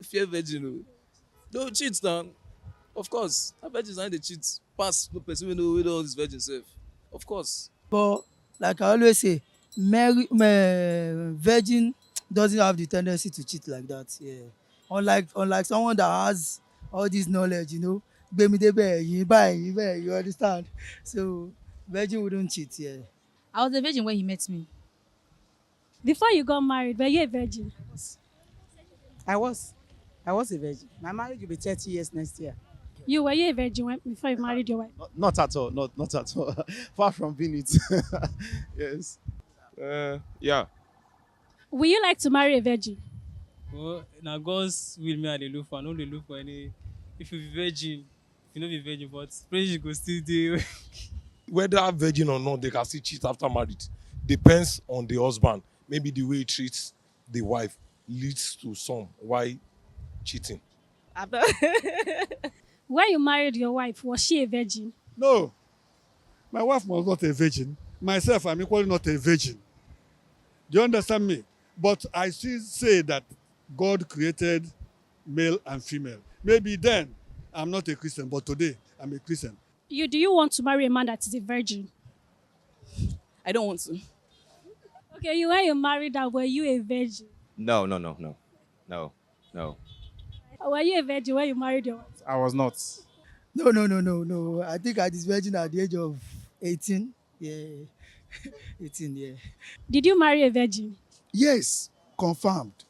Fear virgin. Oh. Don't cheat now. Of course. A virgin is not the cheat. Pass no person we know all this virgin self. Of course. But like I always say, virgin doesn't have the tendency to cheat like that. Yeah. Unlike someone that has all this knowledge, gbemi debe yin bayi yin bẹ́ẹ̀, you understand? So virgin wouldn't cheat. Yeah. I was a virgin when he met me. Before you got married, were you a virgin? I was. I was a virgin. My marriage will be 30 years next year. Were you a virgin before you married your wife? Not at all. Not at all. Far from being it. Yes. Yeah. Would you like to marry a virgin? Well, now God's will me I dey look for. I no dey look for any. If you be virgin, if you no be virgin, but praise you go still dey. Whether virgin or not, they can still cheat after marriage. Depends on the husband. Maybe the way he treats the wife leads to some why cheating. When you married your wife, was she a virgin? No, my wife was not a virgin. Myself, I'm equally not a virgin. Do you understand me? But I still say that God created male and female. Maybe then I'm not a Christian, but today I'm a Christian. Do you want to marry a man that is a virgin? I don't want to. Okay, when you married her, were you a virgin? No, no, no, no, no, no. Were you a virgin when you married your wife? I was not. No, no, no, no, no. I think I was virgin at the age of 18. Yeah. 18, yeah. Did you marry a virgin? Yes, confirmed.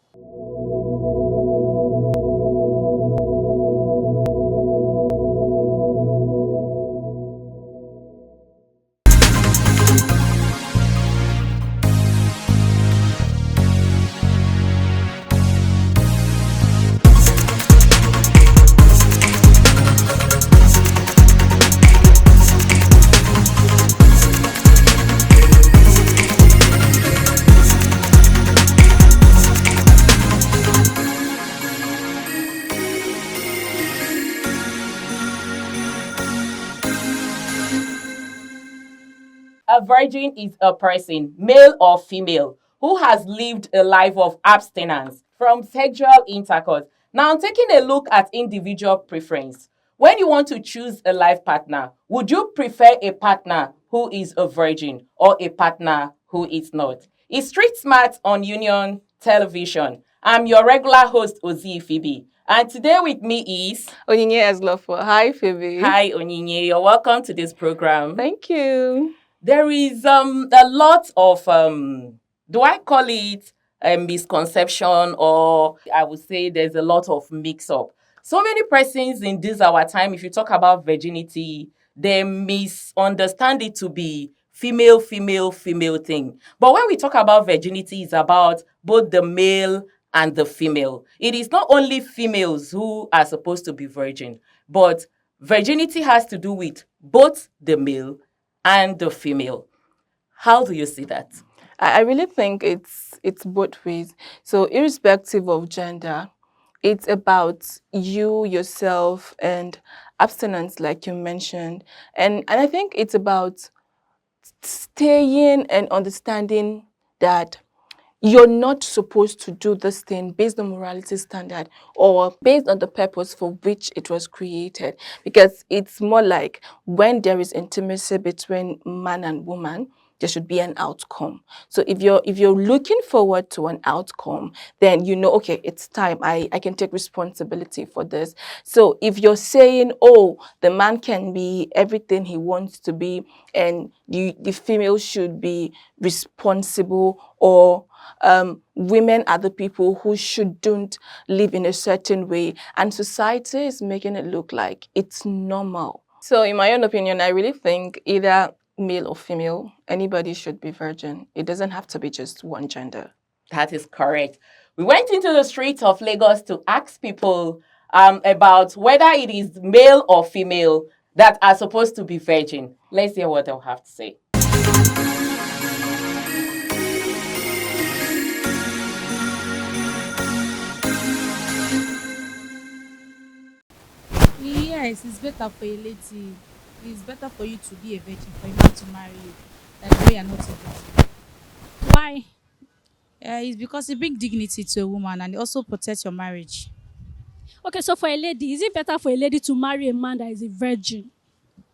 A virgin is a person, male or female, who has lived a life of abstinence from sexual intercourse. Now, taking a look at individual preference. When you want to choose a life partner, would you prefer a partner who is a virgin or a partner who is not? It's Street Smart on Union Television. I'm your regular host, Ozi Phoebe. And today with me is Onyinye Eslofo. Hi, Phoebe. Hi, Onyinye. You're welcome to this program. Thank you. There is a lot of do I call it a misconception, or I would say there's a lot of mix-up. So many persons in this our time, if you talk about virginity, they misunderstand it to be female, female, female thing. But when we talk about virginity, it's about both the male and the female. It is not only females who are supposed to be virgin, but virginity has to do with both the male and the female. How do you see that? I really think it's both ways. So irrespective of gender, it's about you, yourself, and abstinence, like you mentioned. And I think it's about staying and understanding that you're not supposed to do this thing based on morality standard or based on the purpose for which it was created. Because it's more like when there is intimacy between man and woman, there should be an outcome. So if you're looking forward to an outcome, then you know, okay, it's time. I can take responsibility for this. So if you're saying, oh, the man can be everything he wants to be, and the female should be responsible, or women are the people who shouldn't live in a certain way, and society is making it look like it's normal. So in my own opinion, I really think either male or female, anybody should be virgin. It doesn't have to be just one gender. That is correct. We went into the streets of Lagos to ask people about whether it is male or female that are supposed to be virgin. Let's hear what they'll have to say. Yes, it's better for a lady. It's better for you to be a virgin for a man to marry you than the way you're not a virgin. Why? It's because it brings dignity to a woman and it also protects your marriage. Okay, so for a lady, is it better for a lady to marry a man that is a virgin?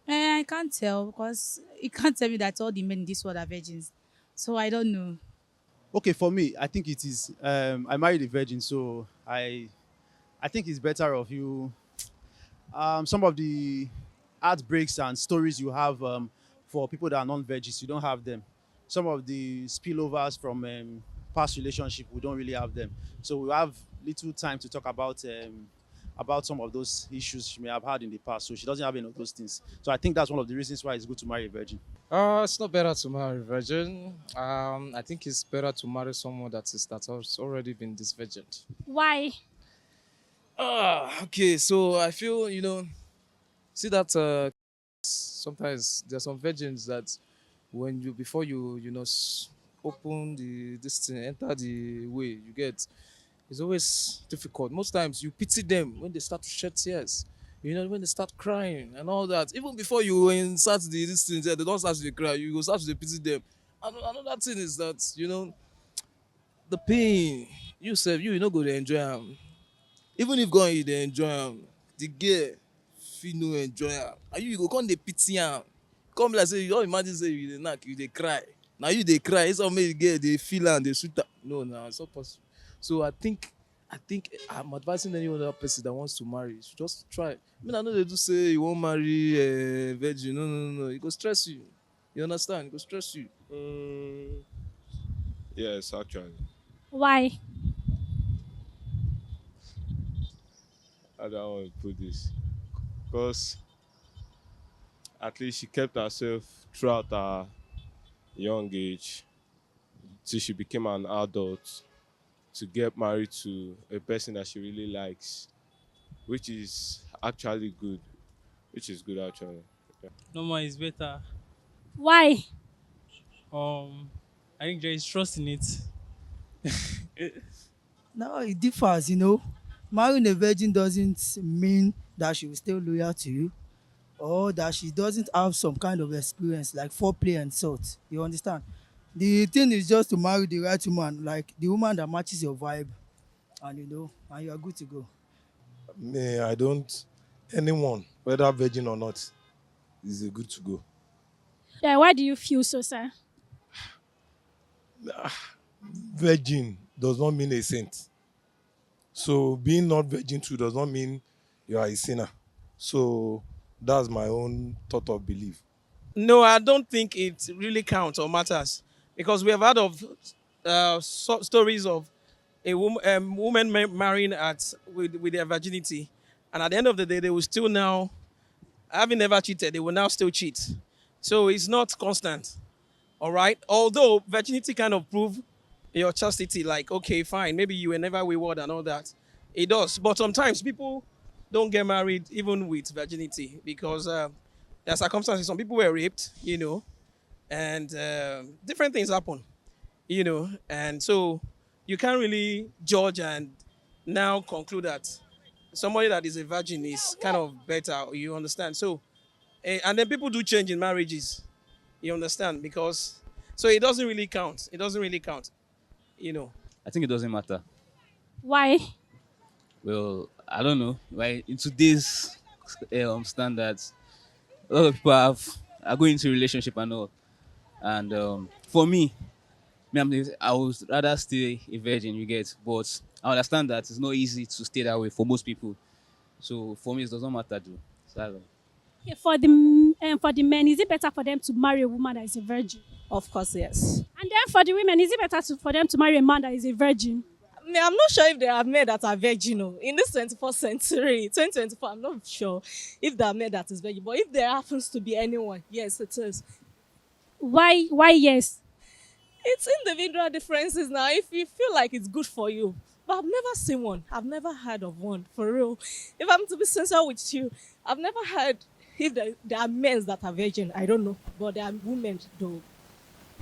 I can't tell because you can't tell me that all the men in this world are virgins. So I don't know. Okay, for me, I think it is. I married a virgin, so I think it's better of you. Some of the heartbreaks and stories you have for people that are non-veggies, you don't have them. Some of the spillovers from past relationship, we don't really have them. So we have little time to talk about some of those issues she may have had in the past. So she doesn't have any of those things. So I think that's one of the reasons why it's good to marry a virgin. It's not better to marry a virgin. I think it's better to marry someone that has already been this virgin. Why? Okay. So I feel see that sometimes there's some virgins that when you before open the this thing, enter the way you get, it's always difficult. Most times you pity them when they start to shed tears. When they start crying and all that. Even before you start this thing, they don't start to dey cry. You go start to dey pity them. And another thing is that the pain you sef you no go dey enjoy am. Even if God you dey enjoy am, the girl fit no enjoy am. And you go come dey pity am. Come be like say you don imagine say you dey knack, you dey cry. Na you dey cry instead of make the girl dey feel am, dey sweet am. No, na it's not possible. So I think I'm advising any other person that wants to marry should just try. I know they do say you won't marry a virgin. No, no, no, no. It go stress you. You understand? It go stress you. Yes, actually. Why? I don't want to put this. Because at least she kept herself throughout her young age till she became an adult to get married to a person that she really likes, which is actually good. Which is good actually. Normal is better. Why? I think there is trust in it. Now it differs, you know. Marrying a virgin doesn't mean that she will stay loyal to you or that she doesn't have some kind of experience like foreplay and sort. You understand? The thing is just to marry the right woman, like the woman that matches your vibe, and and you are good to go. Me, I don't. Anyone, whether virgin or not, is a good to go. Yeah, why do you feel so, sir? Virgin does not mean a saint. So being not virgin too does not mean you are a sinner. So that's my own thought of belief. No, I don't think it really counts or matters because we have heard of stories of a woman marrying with their virginity, and at the end of the day, they will still now, having never cheated, they will now still cheat. So it's not constant. All right. Although virginity kind of prove your chastity, like okay, fine, maybe you were never wayward and all that. It does, but sometimes people don't get married even with virginity because there are circumstances. Some people were raped, and different things happen, and so you can't really judge and now conclude that somebody that is a virgin is kind of better. You understand? So, and then people do change in marriages. You understand? Because so it doesn't really count. It doesn't really count. I think it doesn't matter. Why? Well, I don't know. Right in today's standards, a lot of people are going into relationship and all. And for I would rather stay a virgin. You get, but I understand that it's not easy to stay that way for most people. So for me, it doesn't matter, though. So, I don't know. Yeah, for the men, is it better for them to marry a woman that is a virgin? Of course, yes. And then for the women, is it better for them to marry a man that is a virgin? I'm not sure if there are men that are virginal in this 21st century, 2024. I'm not sure if there are men that is virgin, but if there happens to be anyone, yes, it is. Why? Why? Yes. It's individual differences now. If you feel like it's good for you, but I've never seen one. I've never heard of one for real. If I'm to be sincere with you, I've never heard if there are men that are virgin. I don't know, but there are women though.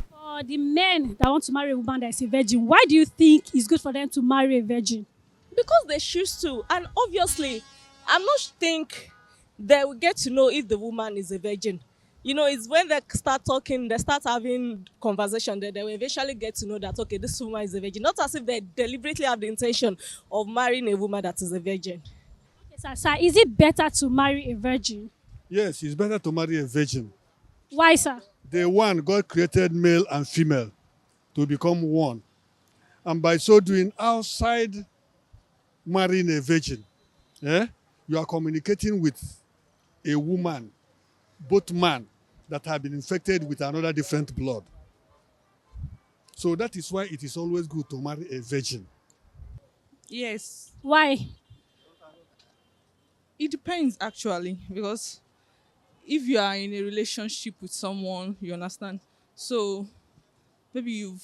For the men that want to marry a woman that is a virgin, why do you think it's good for them to marry a virgin? Because they choose to, and obviously, I'm not think they will get to know if the woman is a virgin. It's when they start talking, they start having conversation, that they will eventually get to know that, okay, this woman is a virgin. Not as if they deliberately have the intention of marrying a woman that is a virgin. Sir, is it better to marry a virgin? Yes, it's better to marry a virgin. Why, sir? The one, God created male and female to become one. And by so doing, outside marrying a virgin, eh, you are communicating with a woman, both man, that have been infected with another different blood. So that is why it is always good to marry a virgin. Yes, Why? it depends actually, because if you are in a relationship with someone, you understand. So maybe you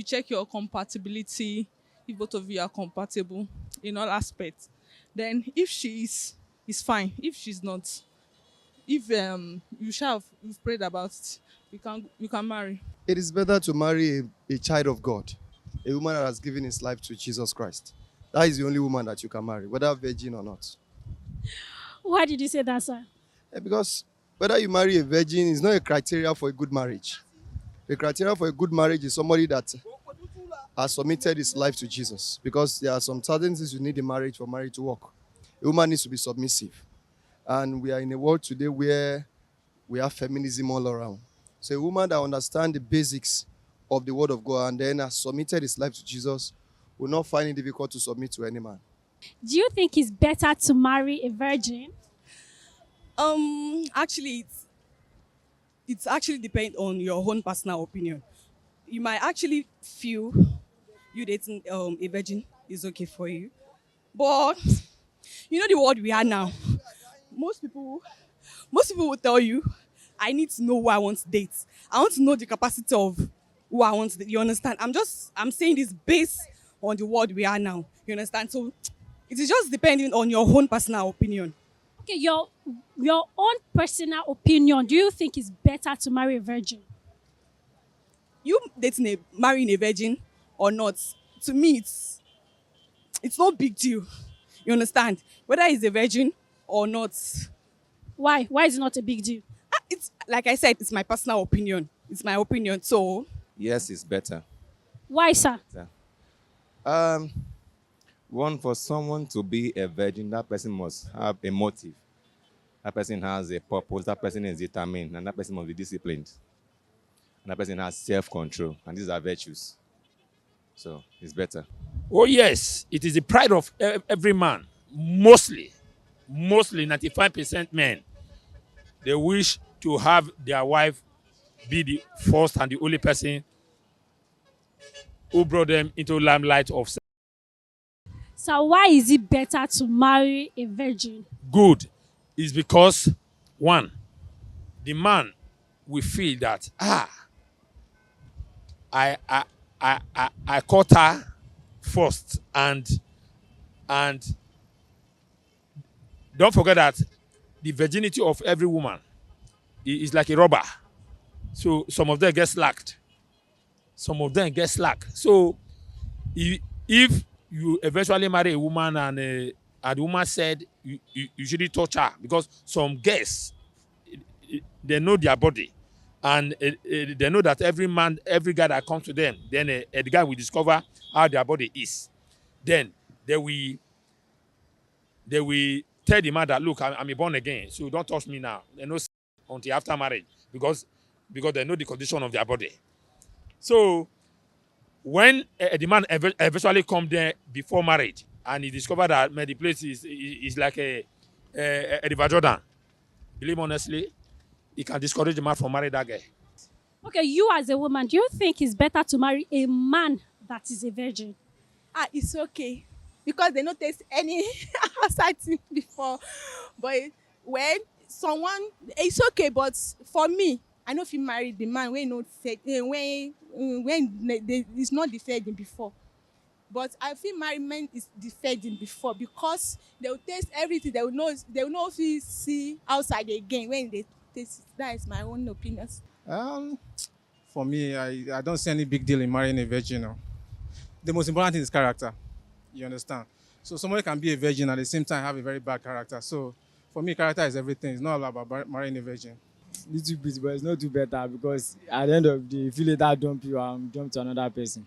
check your compatibility, if both of you are compatible in all aspects. Then if she is fine. If she's not, if you've prayed about it, you can marry. It is better to marry a child of God, a woman that has given his life to Jesus Christ. That is the only woman that you can marry, whether virgin or not. Why did you say that, sir? Because whether you marry a virgin is not a criteria for a good marriage. The criteria for a good marriage is somebody that has submitted his life to Jesus. Because there are some certain things you need in marriage for marriage to work. A woman needs to be submissive. And we are in a world today where we have feminism all around. So a woman that understands the basics of the word of God and then has submitted his life to Jesus will not find it difficult to submit to any man. Do you think it's better to marry a virgin? Actually, it's actually depend on your own personal opinion. You might actually feel you dating a virgin is okay for you, but you know the world we are now. Most people, most people will tell you, I need to know who I want to date. I want to know the capacity of who I want to date. You understand? I'm saying this based on the world we are now. You understand? So it is just depending on your own personal opinion. Okay, your own personal opinion. Do you think it's better to marry a virgin? You marrying a virgin or not, to me it's no big deal. You understand? Whether it's a virgin or not. Why? Why is it not a big deal? It's like I said, it's my personal opinion. It's my opinion. So Yes, it's better. Why, sir? Yeah. Um, One, for someone to be a virgin, that person must have a motive. That person has a purpose. That person is determined, and that person must be disciplined. And that person has self-control, and these are virtues. So it's better. Oh, yes, it is the pride of every man. Mostly 95% men, they wish to have their wife be the first and the only person who brought them into limelight of sex. So why is it better to marry a virgin? Good is because, one, the man will feel that I caught her first, and don't forget that the virginity of every woman is like a rubber. So some of them get slacked. Some of them get slack. So if you eventually marry a woman and the woman said you shouldn't touch her, because some girls, they know their body, and they know that every guy that comes to them, then the guy will discover how their body is. Then they will tell the man that, look, I'm a born again, so don't touch me now. They know until after marriage, because they know the condition of their body. So when the man eventually come there before marriage and he discovered that the place is like a River Jordan, believe me honestly, he can discourage the man from marrying that guy. Okay, you as a woman, do you think it's better to marry a man that is a virgin? It's okay because they not taste any outside thing before. But when someone, it's okay. But for me, I know if you marry the man when not fed, it's not defending before. But I feel married men is defending before because they will taste everything. They will know. They will not see outside again when they taste it. That is my own opinion. For me, I don't see any big deal in marrying a virgin. No. The most important thing is character. You understand? So somebody can be a virgin and at the same time have a very bad character. So for me, character is everything. It's not all about marrying a virgin. Little bit, but it's not too better because at the end of the day, if you later dump you and jump to another person.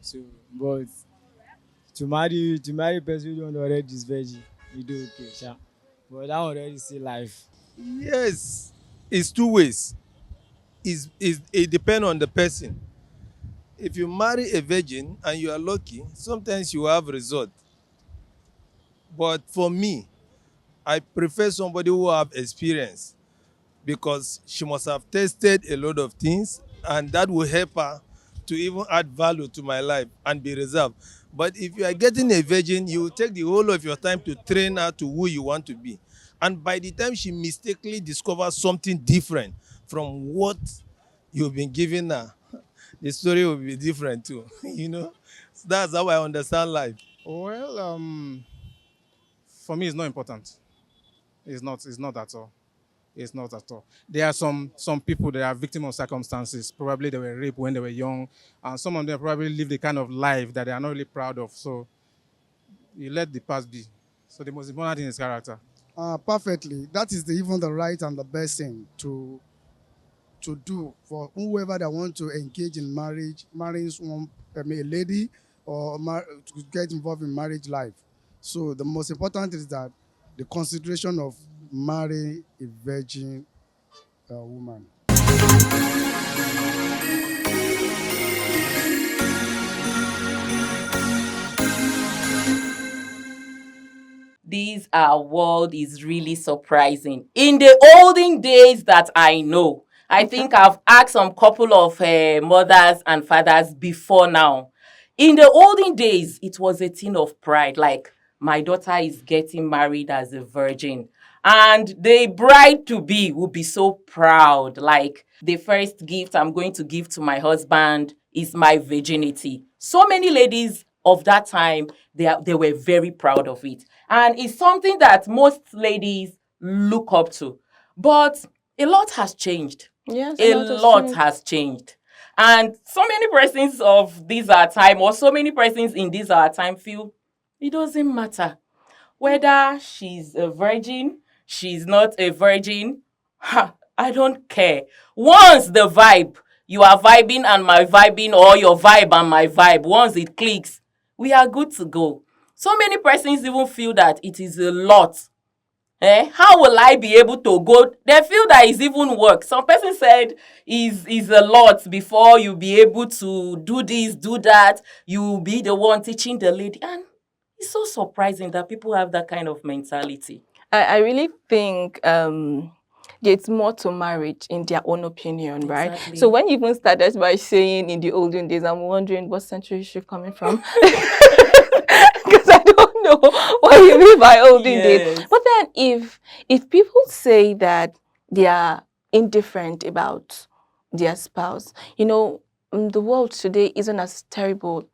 So, but to marry a person who don't already is virgin, you do okay, sha. But that one already see life. Yes, it's two ways. It depends on the person. If you marry a virgin and you are lucky, sometimes you have result. But for me, I prefer somebody who have experience because she must have tested a lot of things and that will help her to even add value to my life and be reserved. But if you are getting a virgin, you will take the whole of your time to train her to who you want to be. And by the time she mistakenly discovers something different from what you've been giving her, the story will be different too. So that's how I understand life. Well, for me, it's not important. It's not at all. It's not at all. There are some people that are victims of circumstances. Probably they were raped when they were young, and some of them probably live the kind of life that they are not really proud of. So you let the past be. So the most important thing is character. Perfectly. That is even the right and the best thing to do for whoever that want to engage in marriage, marrying someone, a lady, or to get involved in marriage life. So the most important is that the consideration of marrying a virgin woman. This our world is really surprising. In the olden days that I know, I think I've asked some couple of mothers and fathers before now. In the olden days, it was a thing of pride. Like, my daughter is getting married as a virgin. And the bride to be will be so proud. Like, the first gift I'm going to give to my husband is my virginity. So many ladies of that time, they were very proud of it. And it's something that most ladies look up to. But a lot has changed. Yes, a A lot has lot changed. has changed. And so many persons of this our time, or so many persons in this our time, feel it doesn't matter whether she's a virgin, she's not a virgin. Ha, I don't care. Once the vibe, you are vibing and my vibing, or your vibe and my vibe, once it clicks, we are good to go. So many persons even feel that it is a lot. How will I be able to go? They feel that it's even work. Some person said is a lot before you be able to do this, do that. You will be the one teaching the lady. And it's so surprising that people have that kind of mentality. I really think it's more to marriage in their own opinion, right? Exactly. So when you even started by saying in the olden days, I'm wondering what century is she coming from? Because I don't know what you mean by olden days. Yes. But then if people say that they are indifferent about their spouse, the world today isn't as terrible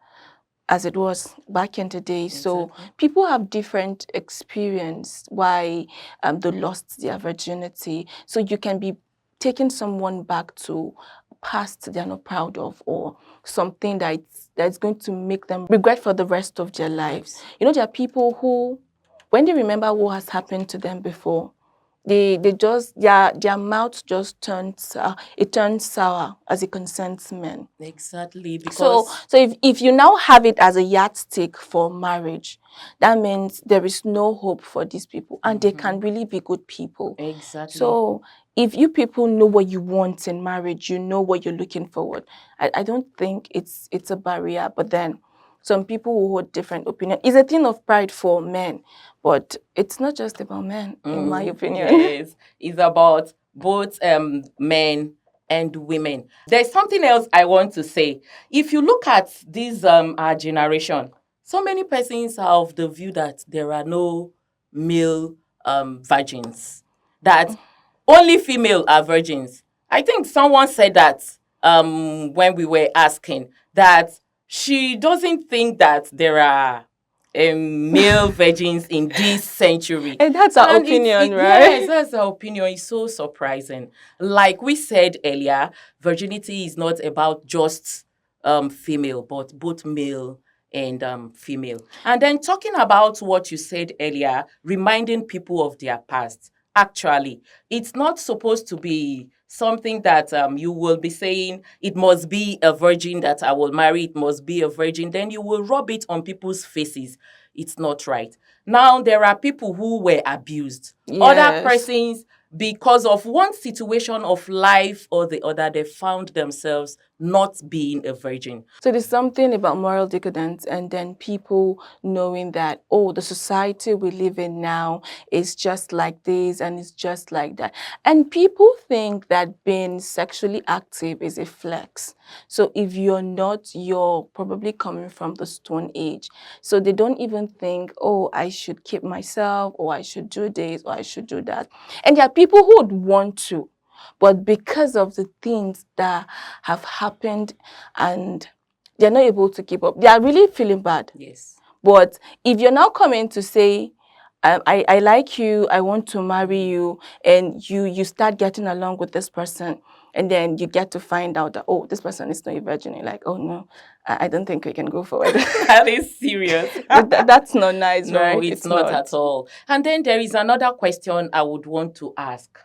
as it was back in the day. So people have different experience why they lost their virginity. So you can be taking someone back to past they're not proud of, or something that's going to make them regret for the rest of their lives. There are people who, when they remember what has happened to them before, they just their mouth just turns it turns sour as it concerns men. Exactly. So Because if you now have it as a yardstick for marriage, that means there is no hope for these people, and they can really be good people. Exactly. So if you people know what you want in marriage, you know what you're looking forward. I don't think it's a barrier, but then some people who hold different opinion. It's a thing of pride for men, but it's not just about men, in my opinion. Yes, it's about both men and women. There's something else I want to say. If you look at this our generation, so many persons have the view that there are no male virgins, that only female are virgins. I think someone said that when we were asking, that she doesn't think that there are male virgins in this century. And that's our opinion, right? Yes, that's our opinion. It's so surprising. Like we said earlier, virginity is not about just female, but both male and female. And then talking about what you said earlier, reminding people of their past. Actually, it's not supposed to be something that you will be saying, it must be a virgin that I will marry, it must be a virgin. Then you will rub it on people's faces. it's not right. Now, there are people who were abused. Other Yes. persons, because of one situation of life or the other, they found themselves not being a virgin. So there's something about moral decadence and then people knowing that, oh, the society we live in now is just like this and it's just like that. And people think that being sexually active is a flex. So if you're not, you're probably coming from the Stone Age. So they don't even think, oh, I should keep myself, or I should do this, or I should do that. And there are people who would want to, but because of the things that have happened and they're not able to keep up, they are really feeling bad. Yes. But if you're now coming to say, I like you, I want to marry you, and you start getting along with this person, and then you get to find out that, oh, this person is not a virgin. You're like, oh no, I don't think we can go forward. That is serious. That's not nice, No, right? it's not at all. And then there is another question I would want to ask.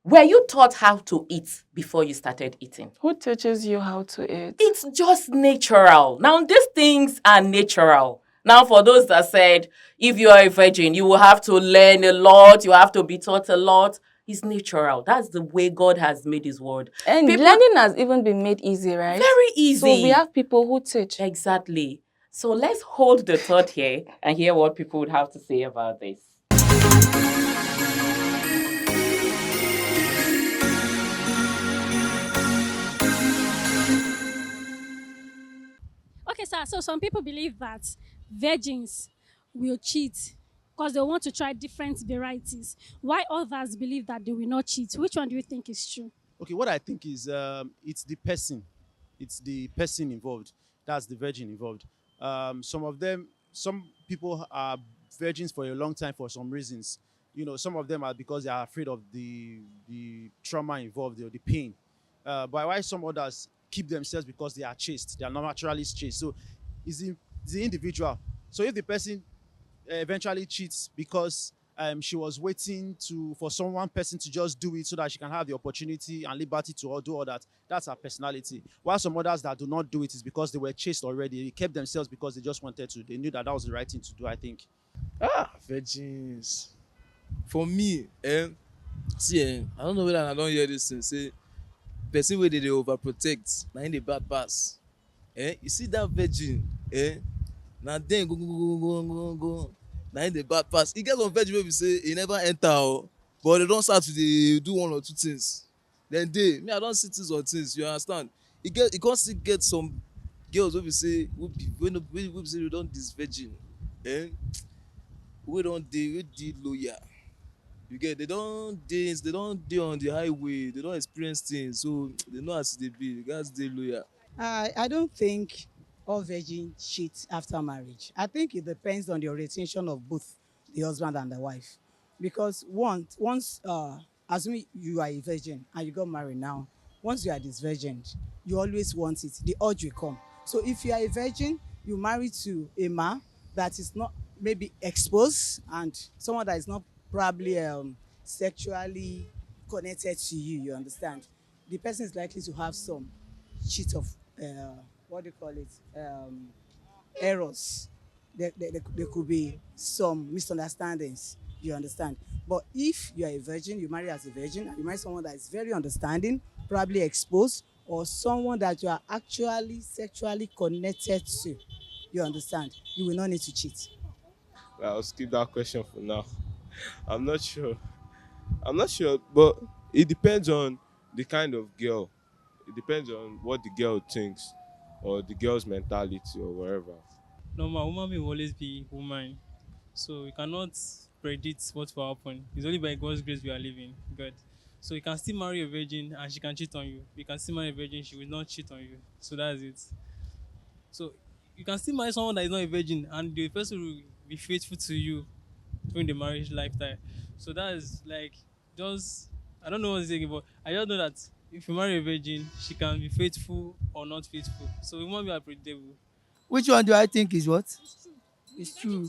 Were you taught how to eat before you started eating? Who teaches you how to eat? It's just natural. Now, these things are natural. Now, for those that said, if you are a virgin, you will have to learn a lot, you have to be taught a lot. It's natural. That's the way God has made his word. And learning has even been made easy, right? Very easy. So we have people who teach. Exactly. So let's hold the thought here and hear what people would have to say about this. Okay, sir. So some people believe that virgins will cheat because they want to try different varieties. Why others believe that they will not cheat? Which one do you think is true? Okay, what I think is it's the person. It's the person involved. That's the virgin involved. Some of them, some people are virgins for a long time for some reasons. You know, some of them are because they are afraid of the trauma involved or the pain. But why some others keep themselves because they are chaste. They are not naturally chaste. So it's the individual. So if the person eventually cheats because she was waiting for someone person to just do it so that she can have the opportunity and liberty to do all that. That's her personality. While some others that do not do it is because they were chaste already. They kept themselves because they just wanted to. They knew that that was the right thing to do, I think. Virgins. For me, see, I don't know whether I don't hear this thing. Say, person where they overprotect, na in the bad pass. You see that virgin, now then go. Now in the bad pass. E get some virgin wey be say e never enter but they don't start to dey do one or two things. Then me I don't see things or things, you understand? E can't still get some girls wey be say wey be say they don this virgin, wey dey loyal. You get, they don't dey on the highway, they don't experience things, so they know as e dey be. The guys dey loyal. I don't think all virgins cheat after marriage. I think it depends on the orientation of both the husband and the wife. Because once assuming you are a virgin and you got married now, once you are this virgin, you always want it. The urge will come. So if you are a virgin, you marry to a man that is not maybe exposed and someone that is not probably sexually connected to you, you understand? The person is likely to have some cheat of what do you call it, errors. There could be some misunderstandings, you understand? But if you are a virgin, you marry as a virgin, and you marry someone that is very understanding, probably exposed, or someone that you are actually sexually connected to, you understand, you will not need to cheat. I'll skip that question for now. I'm not sure. But it depends on the kind of girl. It depends on what the girl thinks or the girl's mentality or whatever. Normal woman will always be woman. So we cannot predict what will happen. It's only by God's grace we are living. God. So you can still marry a virgin and she can cheat on you. You can still marry a virgin, she will not cheat on you. So that's it. So you can still marry someone that is not a virgin and the person will be faithful to you during the marriage lifetime. So that is like just I don't know what to say, but I just know that if you marry a virgin, she can be faithful or not faithful. So we won't be unpredictable. Which one do I think is what? It's true.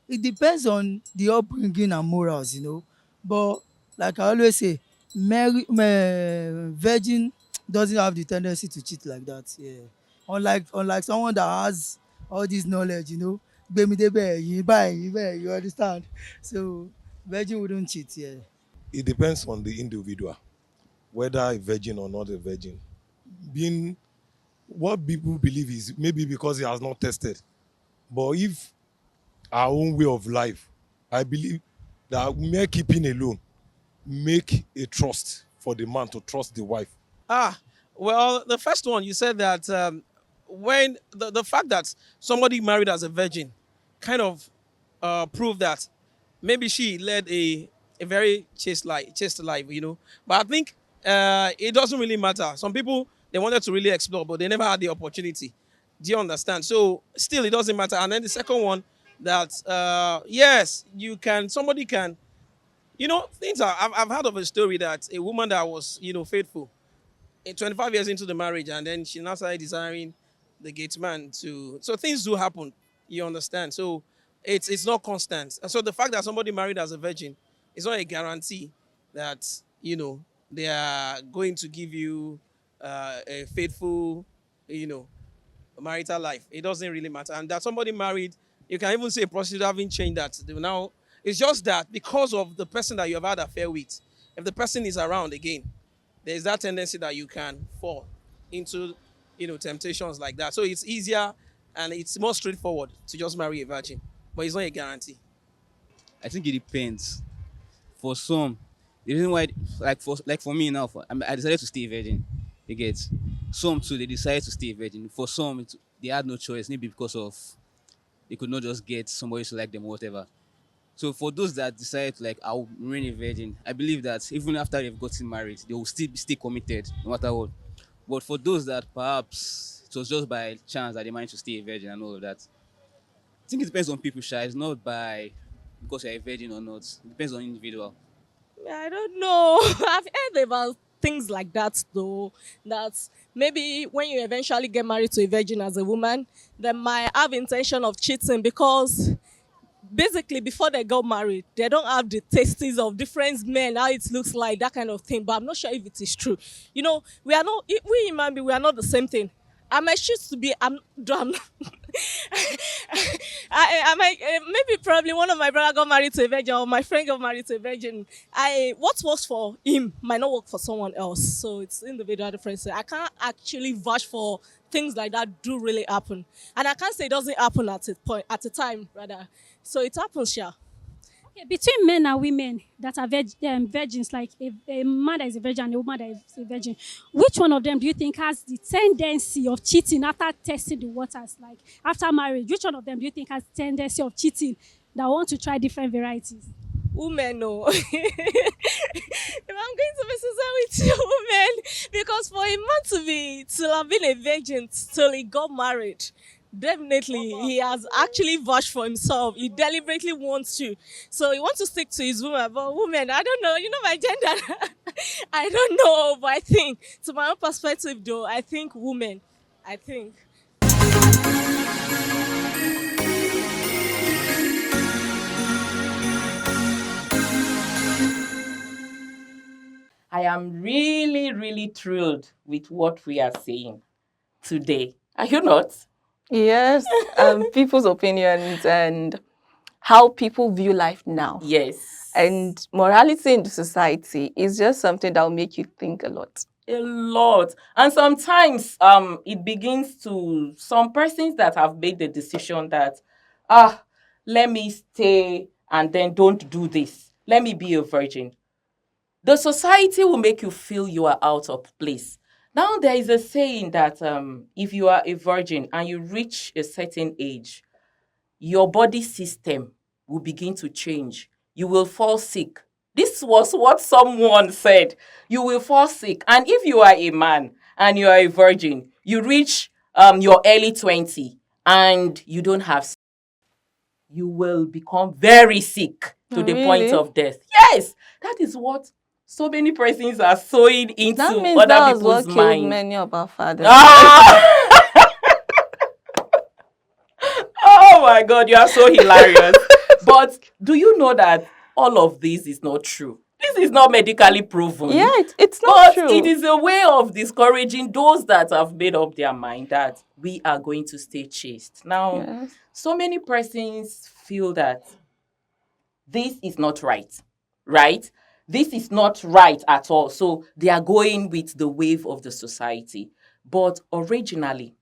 It depends on the upbringing and morals, you know. But like I always say, virgin doesn't have the tendency to cheat like that. Yeah. Unlike someone that has all this knowledge, gbemi débẹ̀ ẹ̀yìn báyìí bẹ́ẹ̀, you understand? So virgin wouldn't cheat, yeah. It depends on the individual, whether a virgin or not a virgin. Being what people believe is maybe because he has not tested. But if our own way of life, I believe that mere keeping alone make a trust for the man to trust the wife. Well, the first one you said that when the fact that somebody married as a virgin kind of proved that maybe she led a very chaste life, But I think it doesn't really matter. Some people they wanted to really explore, but they never had the opportunity. Do you understand? So still, it doesn't matter. And then the second one that yes, you can. Somebody can. Things are. I've heard of a story that a woman that was faithful 25 years into the marriage, and then she now started desiring the gate man to. So things do happen. You understand? So it's not constant. And so the fact that somebody married as a virgin is not a guarantee that they are going to give you a faithful marital life. It doesn't really matter. And that somebody married, you can even say a prostitute having changed that. Now it's just that because of the person that you have had an affair with, if the person is around again, there's that tendency that you can fall into temptations like that. So it's easier and it's more straightforward to just marry a virgin, but it's not a guarantee. I think it depends. For some, the reason why, like for me now, I decided to stay virgin. You get some too. They decided to stay virgin. For some, they had no choice, maybe because of they could not just get somebody to like them or whatever. So for those that decide like I'll remain a virgin, I believe that even after they've gotten married, they will still stay committed no matter what. But for those that perhaps it was just by chance that they managed to stay a virgin and all of that, I think it depends on people, Sha. It's not by because you're a virgin or not. It depends on individual. I don't know. I've heard about things like that though. That maybe when you eventually get married to a virgin as a woman, they might have intention of cheating because basically before they got married they don't have the tastes of different men, how it looks like, that kind of thing. But I'm not sure if it is true. We are not, we human beings, we are not the same thing. I might choose to be. I'm I might maybe probably one of my brother got married to a virgin or my friend got married to a virgin. What works for him might not work for someone else. So it's individual difference. I can't actually vouch for things like that do really happen, and I can't say it doesn't happen at a time rather. So it happens, yeah. Okay, between men and women that are virgins, like a man that is a virgin and a woman that is a virgin, which one of them do you think has the tendency of cheating after testing the waters? Like after marriage, which one of them do you think has tendency of cheating that want to try different varieties? Women, no. If I'm going to be sincere with you, women, because for a man to have been a virgin till he got married, definitely he has actually vouched for himself. He deliberately wants to, so he wants to stick to his woman. But women, I don't know. You know my gender. I don't know, but I think, to my own perspective, though, I think women. I think. I am really, really thrilled with what we are saying today. Are you not? Yes, people's opinions and how people view life now. Yes. And morality in the society is just something that will make you think a lot. A lot. And sometimes it begins to some persons that have made the decision that let me stay and then don't do this. Let me be a virgin. The society will make you feel you are out of place. Now there is a saying that if you are a virgin and you reach a certain age, your body system will begin to change. You will fall sick. This was what someone said. You will fall sick. And if you are a man and you are a virgin, you reach your early 20 and you don't have sex, you will become very sick to the point Really? of death. Yes, that is what so many persons are sowing into That means other that was people's what killed minds. many of our fathers. Ah! Oh my God, you are so hilarious. But do you know that all of this is not true? This is not medically proven. Yeah, it's not But true. it is a way of discouraging those that have made up their mind that we are going to stay chaste. Now, Yes. so many persons feel that this is not right, right? This is not right at all. So they are going with the wave of the society. But originally,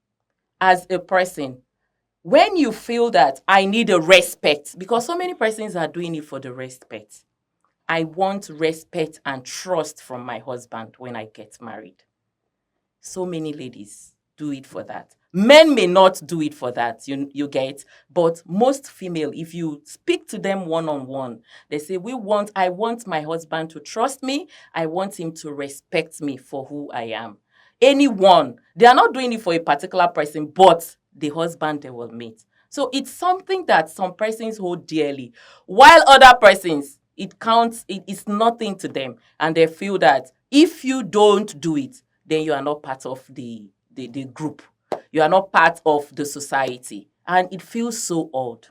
as a person, when you feel that I need a respect, because so many persons are doing it for the respect. I want respect and trust from my husband when I get married. So many ladies do it for that. Men may not do it for that, you get, but most female, if you speak to them one-on-one, they say, I want my husband to trust me. I want him to respect me for who I am. Anyone, they are not doing it for a particular person, but the husband they will meet. So it's something that some persons hold dearly, while other persons, it is nothing to them. And they feel that if you don't do it, then you are not part of the group. You are not part of the society. And it feels so odd.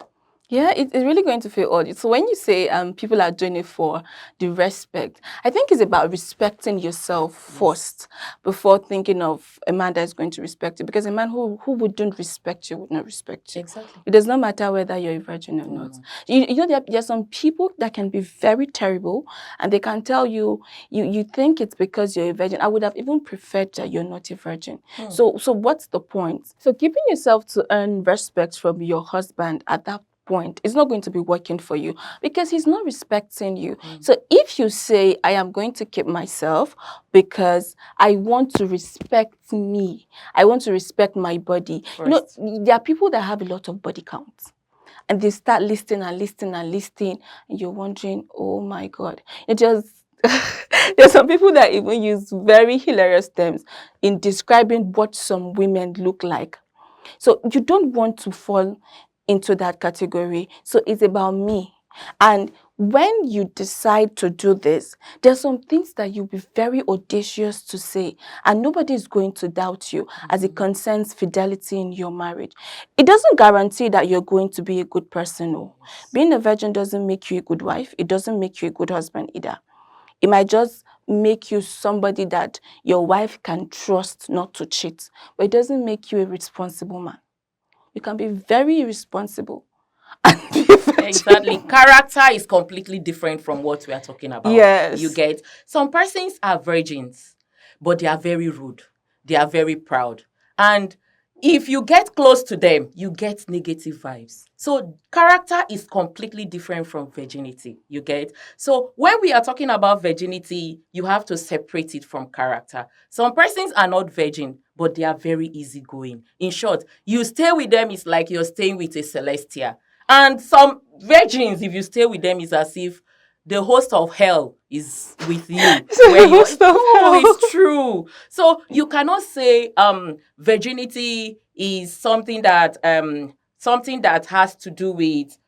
Yeah, it's really going to feel odd. So when you say people are doing it for the respect, I think it's about respecting yourself first before thinking of a man that is going to respect you. Because a man who wouldn't respect you would not respect you. Exactly. It does not matter whether you're a virgin or not. You know, there are some people that can be very terrible and they can tell you, you think it's because you're a virgin. I would have even preferred that you're not a virgin. So what's the point? So keeping yourself to earn respect from your husband at that point, it's not going to be working for you because he's not respecting you. So if you say, I am going to keep myself because I want to respect me, I want to respect my body. First. You know, there are people that have a lot of body counts and they start listing and listing and listing and you're wondering, oh my God, it just there's some people that even use very hilarious terms in describing what some women look like. So you don't want to fall into that category. So it's about me. And when you decide to do this, there's some things that you'll be very audacious to say, and nobody is going to doubt you as it concerns fidelity in your marriage. It doesn't guarantee that you're going to be a good person. No. Being a virgin doesn't make you a good wife. It doesn't make you a good husband either. It might just make you somebody that your wife can trust not to cheat, but it doesn't make you a responsible man. You can be very irresponsible. Exactly. Character is completely different from what we are talking about. Yes. You get, some persons are virgins, but they are very rude. They are very proud. And if you get close to them, you get negative vibes. So character is completely different from virginity. You get? So when we are talking about virginity, you have to separate it from character. Some persons are not virgin, but they are very easygoing. In short, you stay with them, it's like you're staying with a celestial. And some virgins, if you stay with them, it's as if the host of hell is with you. It's true. So you cannot say virginity is something that has to do with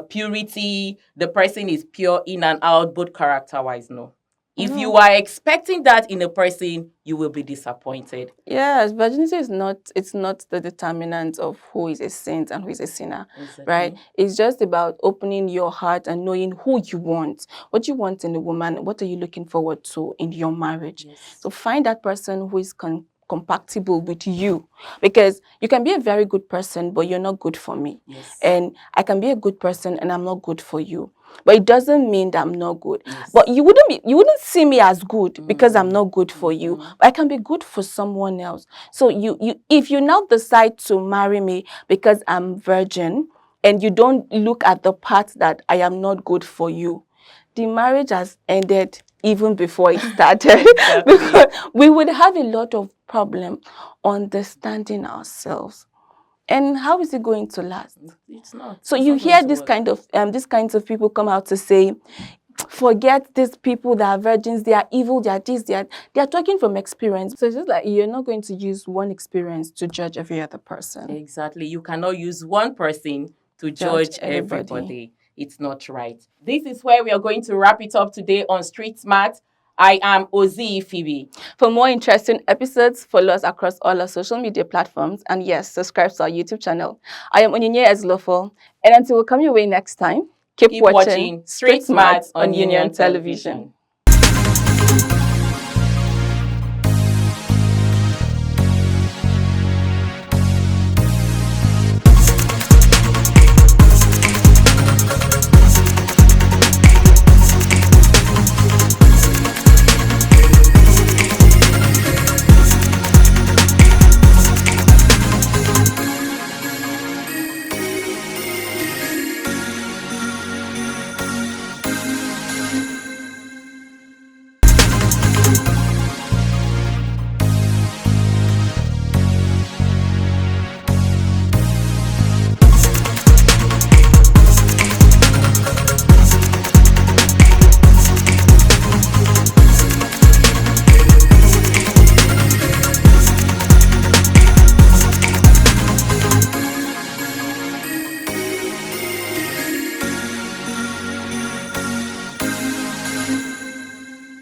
purity. The person is pure in and out, both character-wise. No. If you are expecting that in a person, you will be disappointed. Yes, virginity is not the determinant of who is a saint and who is a sinner, right? It's just about opening your heart and knowing who you want. What you want in a woman, what are you looking forward to in your marriage? So find that person who is compatible with you, because you can be a very good person but you're not good for me, and I can be a good person and I'm not good for you, but it doesn't mean that I'm not good. But you wouldn't see me as good because I'm not good for you, but I can be good for someone else. So if you now decide to marry me because I'm virgin and you don't look at the part that I am not good for you, the marriage has ended even before it started. Because we would have a lot of problem understanding ourselves. And how is it going to last? It's not. So you hear these kinds of people come out to say, forget these people that are virgins, they are evil, they are this, they are talking from experience. So it's just like you're not going to use one experience to judge every other person. Exactly. You cannot use one person to judge everybody. It's not right. This is where we are going to wrap it up today on Street Smart. I am Ozi Phoebe. For more interesting episodes, follow us across all our social media platforms. And yes, subscribe to our YouTube channel. I am Onyinye Ezlofo. And until we come your way next time, keep watching Street Smart on Union Television.